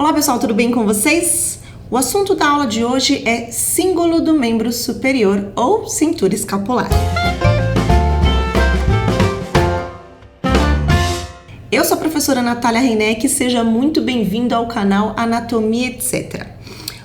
Olá pessoal, tudo bem com vocês? O assunto da aula de hoje é símbolo do membro superior ou cintura escapular. Eu sou a professora Natália Reineck, seja muito bem-vindo ao canal Anatomia Etc.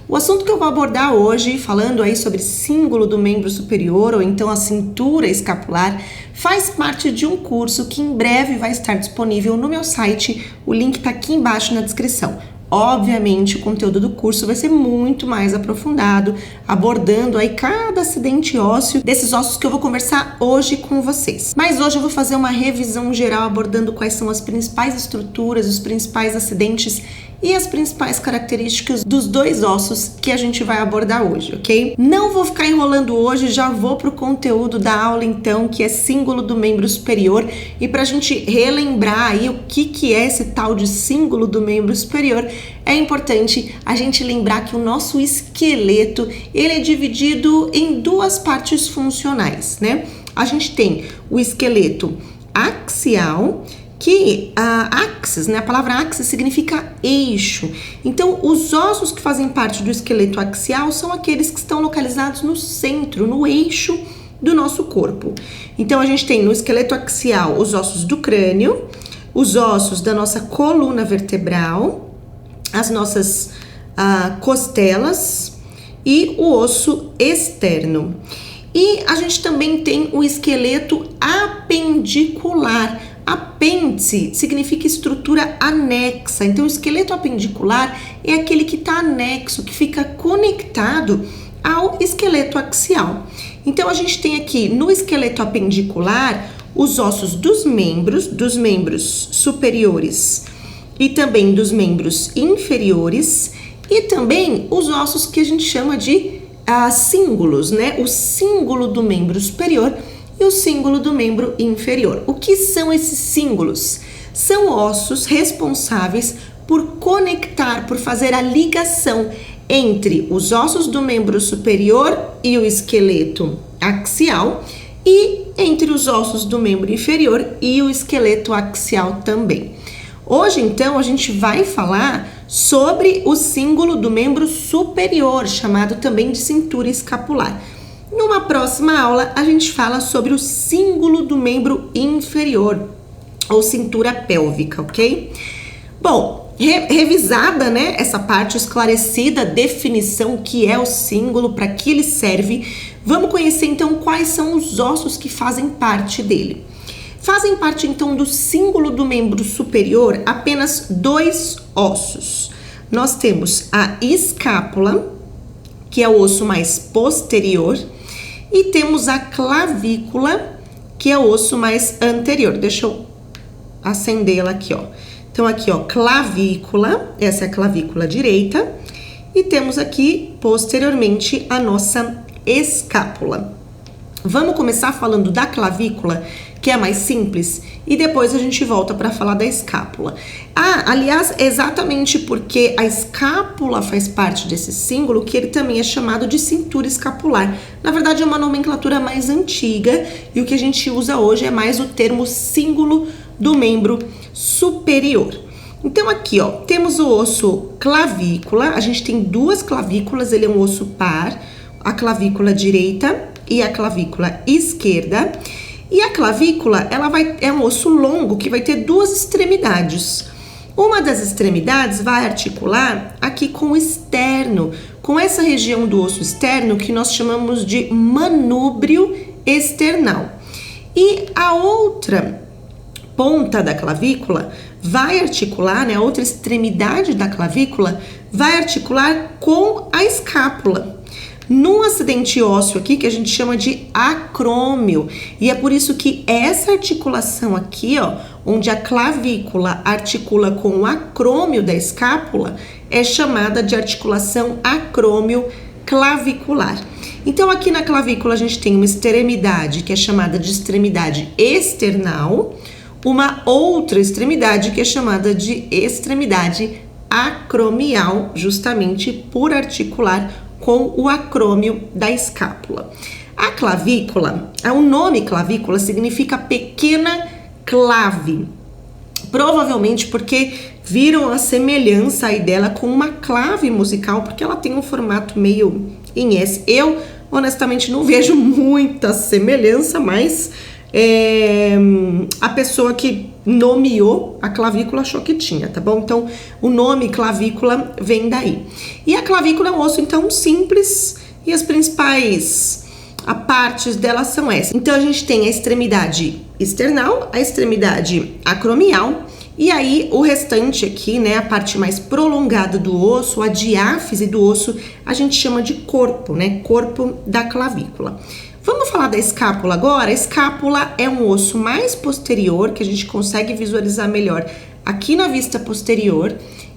O assunto que eu vou abordar hoje, falando aí sobre símbolo do membro superior ou então a cintura escapular, faz parte de um curso que em breve vai estar disponível no meu site, o link está aqui embaixo na descrição. Obviamente, o conteúdo do curso vai ser muito mais aprofundado, abordando aí cada acidente ósseo, desses ossos que eu vou conversar hoje com vocês. Mas hoje eu vou fazer uma revisão geral abordando quais são as principais estruturas, os principais acidentes e as principais características dos dois ossos que a gente vai abordar hoje, ok? Não vou ficar enrolando hoje, já vou pro conteúdo da aula então, que é símbolo do membro superior, e pra gente relembrar aí o que é esse tal de símbolo do membro superior, é importante a gente lembrar que o nosso esqueleto, ele é dividido em duas partes funcionais, né? A gente tem o esqueleto axial, que a axis, né? A palavra axis significa eixo. Então, os ossos que fazem parte do esqueleto axial são aqueles que estão localizados no centro, no eixo do nosso corpo. Então, a gente tem no esqueleto axial os ossos do crânio, os ossos da nossa coluna vertebral, as nossas costelas e o osso externo. E a gente também tem o esqueleto apendicular. Apêndice significa estrutura anexa, então o esqueleto apendicular é aquele que está anexo, que fica conectado ao esqueleto axial. Então a gente tem aqui no esqueleto apendicular os ossos dos membros superiores e também dos membros inferiores e também os ossos que a gente chama de cíngulos, né? O cíngulo do membro superior e o cíngulo do membro inferior. O que são esses cíngulos? São ossos responsáveis por conectar, por fazer a ligação entre os ossos do membro superior e o esqueleto axial e entre os ossos do membro inferior e o esqueleto axial também. Hoje, então, a gente vai falar sobre o símbolo do membro superior, chamado também de cintura escapular. Numa próxima aula, a gente fala sobre o símbolo do membro inferior, ou cintura pélvica, ok? Bom, revisada, né, essa parte esclarecida, definição que é o símbolo, para que ele serve, vamos conhecer então quais são os ossos que fazem parte dele. Fazem parte então do símbolo do membro superior apenas dois ossos. Nós temos a escápula, que é o osso mais posterior, e temos a clavícula, que é o osso mais anterior. Deixa eu acendê-la aqui, ó. Então, aqui, ó, clavícula, essa é a clavícula direita. E temos aqui, posteriormente, a nossa escápula. Vamos começar falando da clavícula, que é mais simples, e depois a gente volta para falar da escápula. Aliás, exatamente porque a escápula faz parte desse símbolo, que ele também é chamado de cintura escapular. Na verdade, é uma nomenclatura mais antiga, e o que a gente usa hoje é mais o termo símbolo do membro superior. Então, aqui, ó, temos o osso clavícula, a gente tem duas clavículas, ele é um osso par, a clavícula direita e a clavícula esquerda. E a clavícula, é um osso longo que vai ter duas extremidades. Uma das extremidades vai articular aqui com o externo, com essa região do osso externo que nós chamamos de manúbrio external. E a outra ponta da clavícula vai articular, né, a outra extremidade da clavícula vai articular com a escápula. Num acidente ósseo aqui, que a gente chama de acrômio, e é por isso que essa articulação aqui, ó, onde a clavícula articula com o acrômio da escápula, é chamada de articulação acrômio clavicular. Então, aqui na clavícula a gente tem uma extremidade que é chamada de extremidade external, uma outra extremidade que é chamada de extremidade acromial, justamente por articular com o acrômio da escápula. A clavícula, o nome clavícula significa pequena clave, provavelmente porque viram a semelhança aí dela com uma clave musical, porque ela tem um formato meio em S. Eu, honestamente, não vejo muita semelhança, mas a pessoa que nomeou a clavícula achou que tinha, tá bom? Então, o nome clavícula vem daí. E a clavícula é um osso, então, simples, e as principais partes dela são essas. Então, a gente tem a extremidade external, a extremidade acromial, e aí o restante aqui, né, a parte mais prolongada do osso, a diáfise do osso, a gente chama de corpo, né, corpo da clavícula. Vamos falar da escápula agora? A escápula é um osso mais posterior, que a gente consegue visualizar melhor aqui na vista posterior.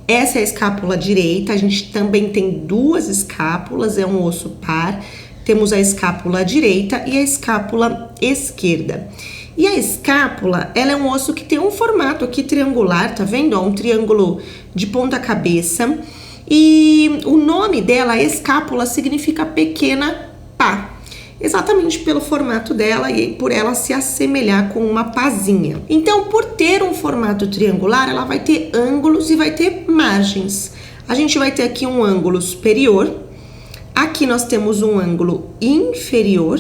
Essa é a escápula direita, a gente também tem duas escápulas, é um osso par. Temos a escápula direita e a escápula esquerda. E a escápula, ela é um osso que tem um formato aqui triangular, tá vendo? Ó, um triângulo de ponta cabeça. E o nome dela, escápula, significa pequena pá. Exatamente pelo formato dela e por ela se assemelhar com uma pazinha. Então, por ter um formato triangular, ela vai ter ângulos e vai ter margens. A gente vai ter aqui um ângulo superior, aqui nós temos um ângulo inferior,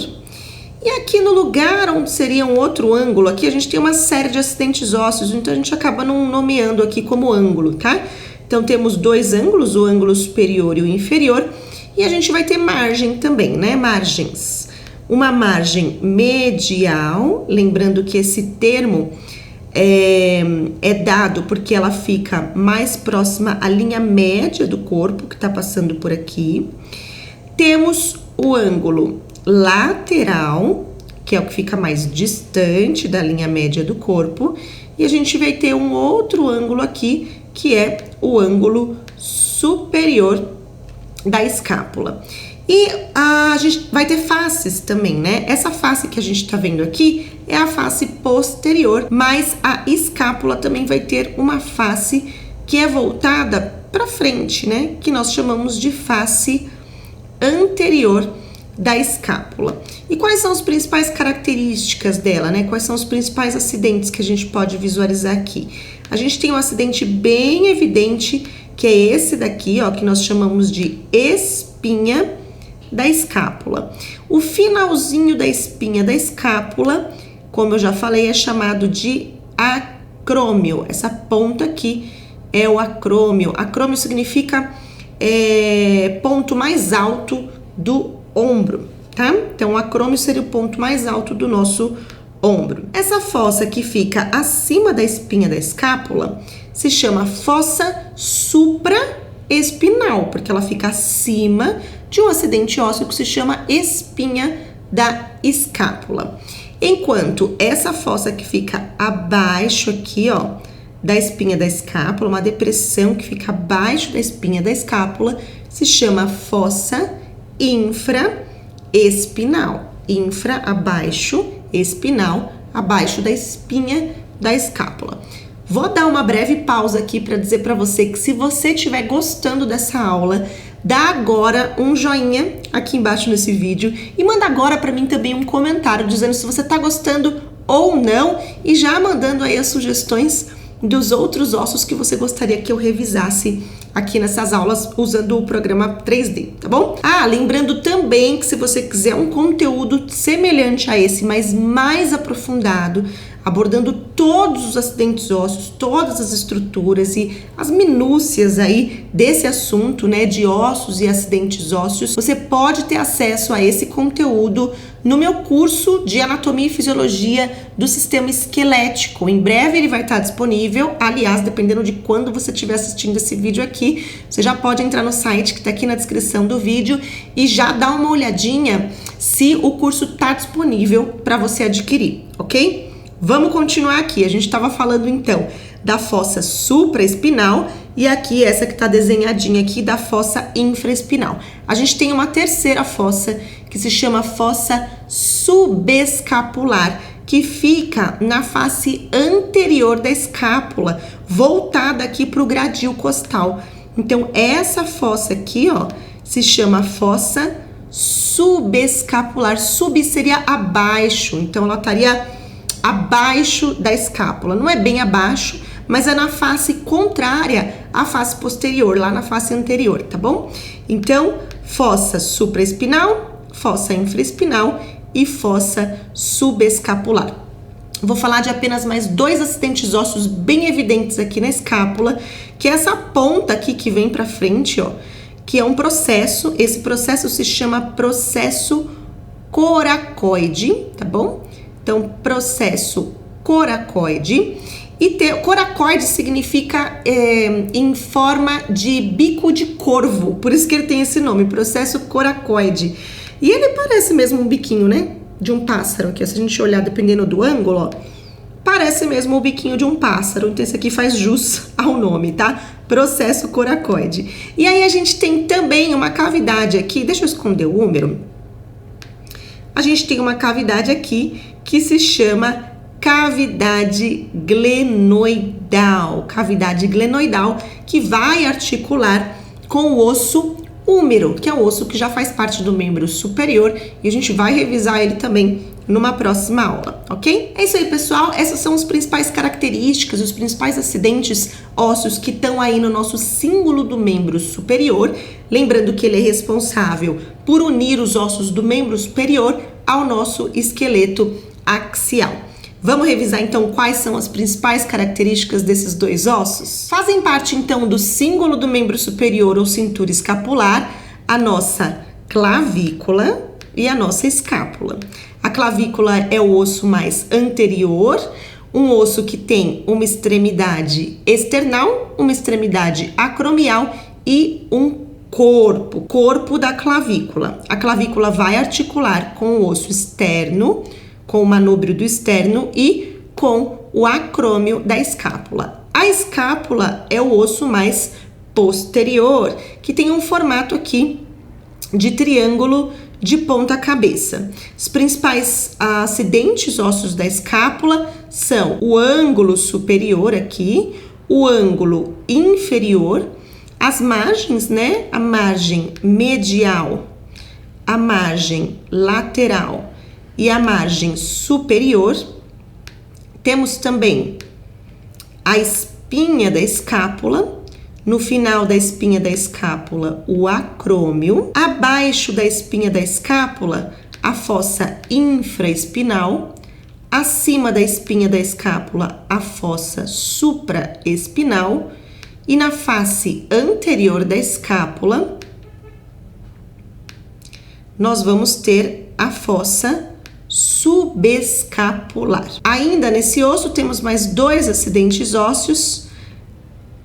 e aqui no lugar onde seria um outro ângulo, aqui a gente tem uma série de acidentes ósseos, então a gente acaba não nomeando aqui como ângulo, tá? Então temos dois ângulos, o ângulo superior e o inferior, e a gente vai ter margem também, né? Margens. Uma margem medial, lembrando que esse termo é dado porque ela fica mais próxima à linha média do corpo, que está passando por aqui. Temos o ângulo lateral, que é o que fica mais distante da linha média do corpo, e a gente vai ter um outro ângulo aqui, que é o ângulo superior da escápula. E a gente vai ter faces também, né? Essa face que a gente tá vendo aqui é a face posterior, mas a escápula também vai ter uma face que é voltada para frente, né? Que nós chamamos de face anterior da escápula. E quais são as principais características dela, né? Quais são os principais acidentes que a gente pode visualizar aqui? A gente tem um acidente bem evidente, que é esse daqui, ó, que nós chamamos de espinha da escápula. O finalzinho da espinha da escápula, como eu já falei, é chamado de acrômio. Essa ponta aqui é o acrômio. Acrômio significa ponto mais alto do ombro, tá? Então, o acrômio seria o ponto mais alto do nosso ombro. Essa fossa que fica acima da espinha da escápula se chama fossa supraespinal, porque ela fica acima de um acidente ósseo que se chama espinha da escápula. Enquanto essa fossa que fica abaixo aqui, ó, da espinha da escápula, uma depressão que fica abaixo da espinha da escápula, se chama fossa infraespinal. Infra, abaixo, espinal, abaixo da espinha da escápula. Vou dar uma breve pausa aqui para dizer para você que se você estiver gostando dessa aula, dá agora um joinha aqui embaixo nesse vídeo e manda agora para mim também um comentário dizendo se você está gostando ou não e já mandando aí as sugestões dos outros ossos que você gostaria que eu revisasse aqui nessas aulas usando o programa 3D, tá bom? Ah, lembrando também que se você quiser um conteúdo semelhante a esse, mas mais aprofundado, abordando todos os acidentes ósseos, todas as estruturas e as minúcias aí desse assunto, né, de ossos e acidentes ósseos, você pode ter acesso a esse conteúdo no meu curso de Anatomia e Fisiologia do Sistema Esquelético. Em breve ele vai estar disponível, aliás, dependendo de quando você estiver assistindo esse vídeo aqui, você já pode entrar no site que está aqui na descrição do vídeo e já dar uma olhadinha se o curso está disponível para você adquirir, ok? Vamos continuar aqui. A gente estava falando então da fossa supraespinal e aqui essa que está desenhadinha aqui da fossa infraespinal. A gente tem uma terceira fossa que se chama fossa subescapular, que fica na face anterior da escápula, voltada aqui para o gradil costal. Então essa fossa aqui, ó, se chama fossa subescapular. Sub seria abaixo, então ela estaria abaixo da escápula. Não é bem abaixo, mas é na face contrária à face posterior, lá na face anterior, tá bom? Então, fossa supraespinal, fossa infraespinal e fossa subescapular. Vou falar de apenas mais 2 acidentes ósseos bem evidentes aqui na escápula, que é essa ponta aqui que vem pra frente, ó, que é um processo. Esse processo se chama processo coracoide, tá bom? Então, processo coracoide. E coracoide significa em forma de bico de corvo, por isso que ele tem esse nome, processo coracoide. E ele parece mesmo um biquinho, né? De um pássaro aqui, se a gente olhar dependendo do ângulo, ó, parece mesmo o biquinho de um pássaro. Então esse aqui faz jus ao nome, tá? Processo coracoide. E aí a gente tem também uma cavidade aqui, deixa eu esconder o húmero. A gente tem uma cavidade aqui que se chama cavidade glenoidal. Cavidade glenoidal que vai articular com o osso húmero, que é o osso que já faz parte do membro superior, e a gente vai revisar ele também numa próxima aula, ok? É isso aí, pessoal. Essas são as principais características, os principais acidentes ósseos que estão aí no nosso símbolo do membro superior. Lembrando que ele é responsável por unir os ossos do membro superior ao nosso esqueleto axial. Vamos revisar então quais são as principais características desses 2 ossos? Fazem parte então do símbolo do membro superior ou cintura escapular a nossa clavícula e a nossa escápula. A clavícula é o osso mais anterior, um osso que tem uma extremidade external, uma extremidade acromial e um corpo da clavícula. A clavícula vai articular com o osso externo, com o manúbrio do externo e com o acrômio da escápula. A escápula é o osso mais posterior, que tem um formato aqui de triângulo de ponta cabeça. Os principais acidentes ósseos da escápula são o ângulo superior aqui, o ângulo inferior, as margens, né? A margem medial, a margem lateral e a margem superior. Temos também a espinha da escápula, no final da espinha da escápula, o acrômio. Abaixo da espinha da escápula, a fossa infraespinal. Acima da espinha da escápula, a fossa supraespinal. E na face anterior da escápula, nós vamos ter a fossa subescapular. Ainda nesse osso temos mais 2 acidentes ósseos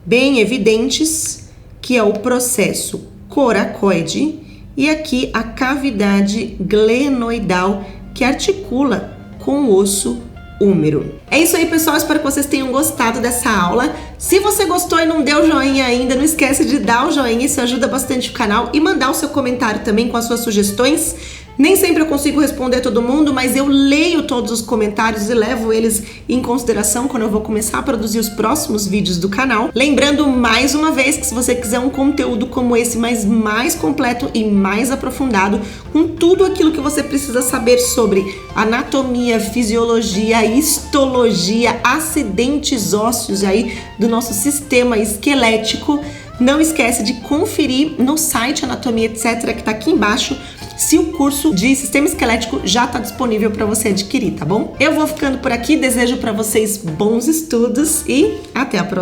bem evidentes, que é o processo coracoide e aqui a cavidade glenoidal que articula com o osso húmero. É isso aí, pessoal, espero que vocês tenham gostado dessa aula. Se você gostou e não deu joinha ainda, não esquece de dar o joinha, isso ajuda bastante o canal, e mandar o seu comentário também com as suas sugestões. Nem sempre eu consigo responder todo mundo, mas eu leio todos os comentários e levo eles em consideração quando eu vou começar a produzir os próximos vídeos do canal. Lembrando mais uma vez que se você quiser um conteúdo como esse, mas mais completo e mais aprofundado, com tudo aquilo que você precisa saber sobre anatomia, fisiologia, histologia, acidentes ósseos aí do nosso sistema esquelético, não esquece de conferir no site Anatomia Etc, que tá aqui embaixo, se o curso de Sistema Esquelético já está disponível para você adquirir, tá bom? Eu vou ficando por aqui, desejo para vocês bons estudos e até a próxima.